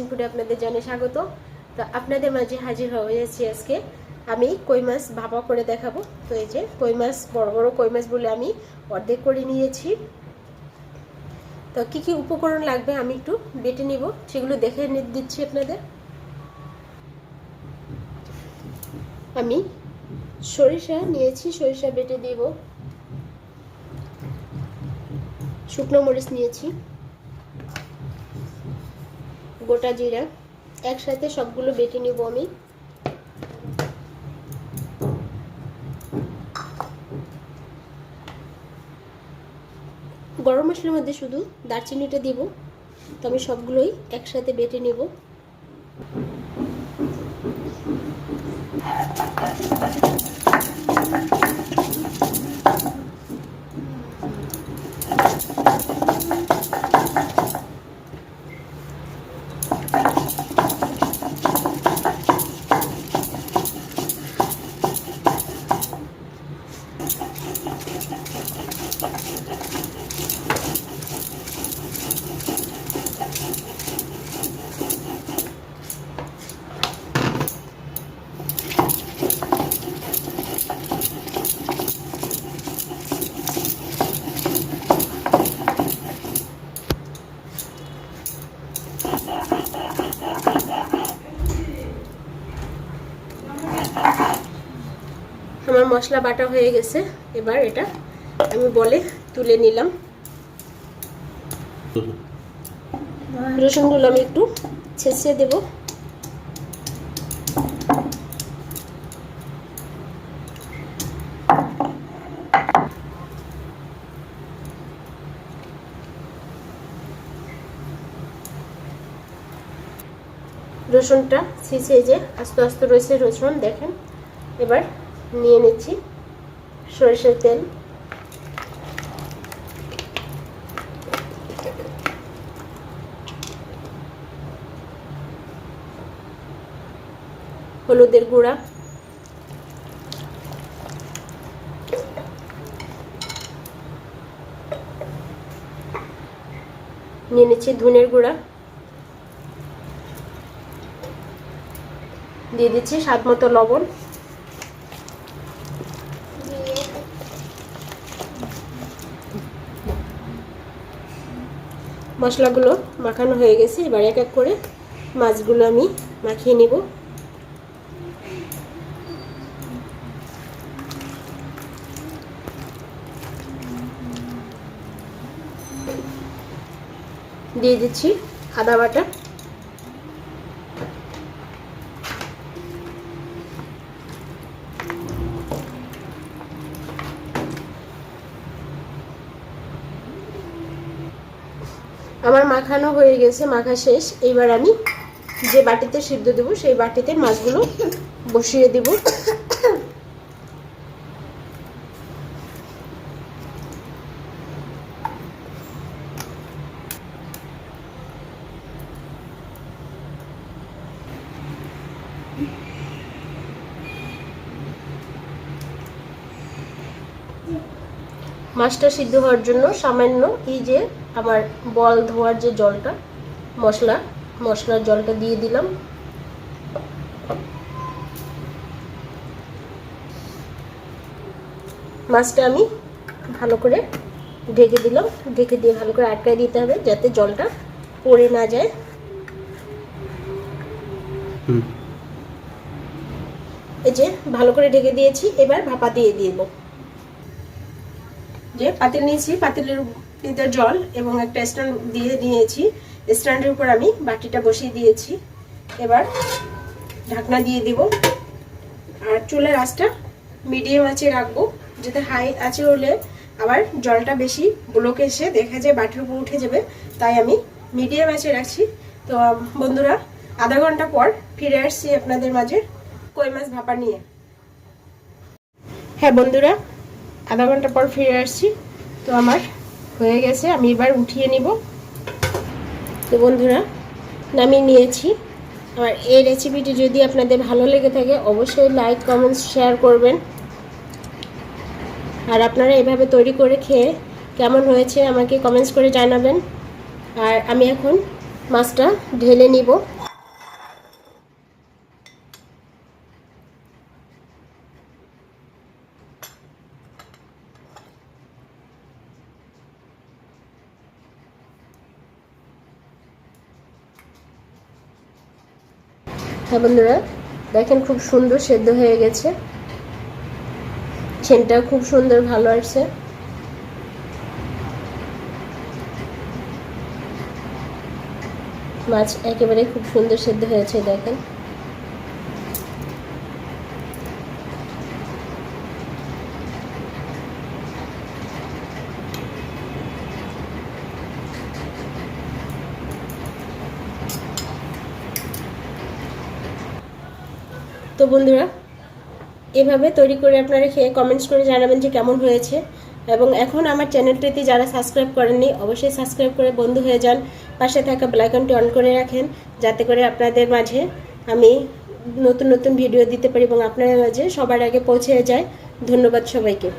Kitchen ফুডে আপনাদের জানাই স্বাগত। তো আপনাদের মাঝে হাজির হয়েছি আজকে আমি কই মাছ ভাপা করে দেখাবো। তো এই যে কই মাছ, বড় বড় কই মাছ বলে আমি অর্ধেক করে নিয়েছি। তো কি কি উপকরণ লাগবে আমি একটু বেটে নিব, সেগুলো দেখে দিচ্ছি আপনাদের। আমি সরিষা নিয়েছি, সরিষা বেটে দিব। শুকনো মরিচ নিয়েছি, গোটা জিরা, একসাথে সবগুলো বেটে নিব আমি। গরম মশলার মধ্যে শুধু দারচিনিটা দিব, তো আমি সবগুলোই একসাথে বেটে নেব। আমার মশলা বাটা হয়ে গেছে, এবার এটা আমি বলে তুলে নিলাম। রসুনগুলো আমি একটু ছেঁচে দেব। রসুনটা ছেঁচে যে আস্তে আস্তে রয়েছে রসুন, দেখেন। এবার নিয়ে নিচ্ছি সরিষার তেল, হলুদের গুঁড়া, নিয়ে নিচ্ছি ধনের গুঁড়া, দিয়ে দিচ্ছি স্বাদ মতো লবণ। মশলাগুলো মাখানো হয়ে গেছে, এবার এক এক করে মাছগুলো আমি মাখিয়ে নিব। দিয়ে দিচ্ছি আদা বাটা, আমার মাখানো হয়ে গেছে, মাখা শেষ। এইবার আমি যে বাটিতে সিদ্ধ দেব সেই বাটিতে মাছগুলো বসিয়ে দেব। মাছটা সিদ্ধ হওয়ার জন্য সামান্য এই যে আমার বল ধোয়ার যে জলটা, মশলার জলটা দিয়ে দিলাম। মাছটা আমি ভালো করে ঢেকে দিলাম, ঢেকে দিয়ে ভালো করে আটকায় দিতে হবে যাতে জলটা পড়ে না যায়। এই যে ভালো করে ঢেকে দিয়েছি, এবার ভাপা দিয়ে দিব। যে পাতিল নিয়েছি, পাতিলের ভিতর জল এবং একটা স্ট্যান্ড দিয়ে নিয়েছি, স্ট্যান্ডের উপর আমি বাটিটা বসিয়ে দিয়েছি। এবার ঢাকনা দিয়ে দিব, আর চুলার আঁচটা মিডিয়াম আঁচে রাখবো, যাতে হাই আঁচে হলে আবার জলটা বেশি ব্লোকে এসে দেখা যায় বাটির উপর উঠে যাবে, তাই আমি মিডিয়াম আঁচে রাখছি। তো বন্ধুরা, আধা ঘন্টা পর ফিরে আসছি আপনাদের মাঝে কই মাছ ভাপা নিয়ে। হ্যাঁ বন্ধুরা, আধা ঘন্টা পর ফিরে আসছি। তো আমার হয়ে গেছে, আমি এবার উঠিয়ে নিব। তো বন্ধুরা, নামিয়ে নিয়েছি। আর এই রেসিপিটি যদি আপনাদের ভালো লেগে থাকে অবশ্যই লাইক, কমেন্টস, শেয়ার করবেন। আর আপনারা এভাবে তৈরি করে খেয়ে কেমন হয়েছে আমাকে কমেন্টস করে জানাবেন। আর আমি এখন মাছটা ঢেলে নিব। হ্যাঁ বন্ধুরা, দেখেন খুব সুন্দর সেদ্ধ হয়ে গেছে, সেন্টটা খুব সুন্দর ভালো আসছে। মাছ একেবারে খুব সুন্দর সেদ্ধ হয়েছে দেখেন। তো বন্ধুরা, এভাবে তৈরি করে আপনারা খেয়ে কমেন্টস করে জানাবেন যে কেমন হয়েছে। এবং এখন আমার চ্যানেলটিতে যারা সাবস্ক্রাইব করেননি অবশ্যই সাবস্ক্রাইব করে বন্ধু হয়ে যান। পাশে থাকা বেল আইকনটি অন করে রাখেন, যাতে করে আপনাদের মাঝে আমি নতুন নতুন ভিডিও দিতে পারি এবং আপনাদের মাঝে সবার আগে পৌঁছে যায়। ধন্যবাদ সবাইকে।